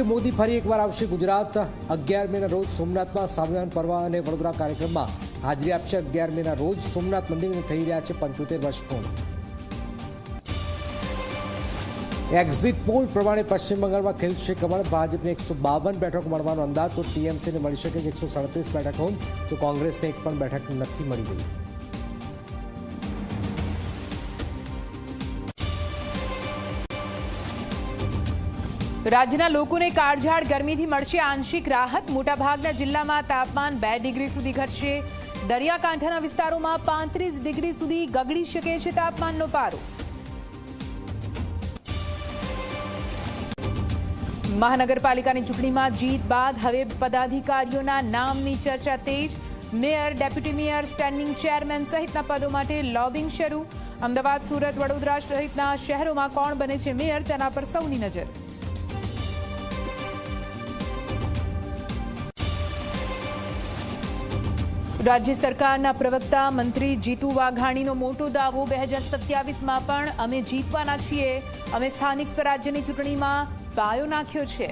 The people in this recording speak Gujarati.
પ્રધાનમંત્રી મોદી ફરી એકવાર આવશે ગુજરાત। 11 મેના રોજ સોમનાથમાં સ્વામિનારાયણ પર્વ અને વડોદરા કાર્યક્રમમાં હાજરી આપશે। 11 મેના રોજ સોમનાથ મંદિરને થઈ રહ્યા છે 75 વર્ષ પૂર્ણ। એક્ઝિટ પોલ પ્રમાણે પશ્ચિમ બંગાળમાં ખેલશે કમળ। ભાજપને 152 બેઠકો મળવાનો અંદાજ, તો ટીએમસીને મળી શકે 137 બેઠકો, તો કોંગ્રેસને એક પણ બેઠક નથી મળી રહી। રાજ્યના લોકોને કાળઝાળ ગરમીથી મળશે આંશિક રાહત। મોટાભાગના જિલ્લામાં તાપમાન 2 ડિગ્રી સુધી ઘટશે। દરિયાકાંઠાના વિસ્તારોમાં 35 ડિગ્રી સુધી ગગડી શકે છે તાપમાનનો પારો। મહાનગરપાલિકાની ચૂંટણીમાં જીત બાદ હવે પદાધિકારીઓના નામની ચર્ચા તેજ। Mayor, deputy mayor, standing chairman સહિતના પદો માટે લોબિંગ શરૂ। અમદાવાદ, સુરત, વડોદરા સહિતના શહેરોમાં કોણ બને છે મેયર તેના પર સૌની નજર। રાજ્ય સરકારના પ્રવક્તા મંત્રી જીતુ વાઘાણીનો મોટો દાવો, 2027માં પણ અમે જીતવાના છીએ। અમે સ્થાનિક સ્વરાજ્યની ચૂંટણીમાં પાયો નાખ્યો છે।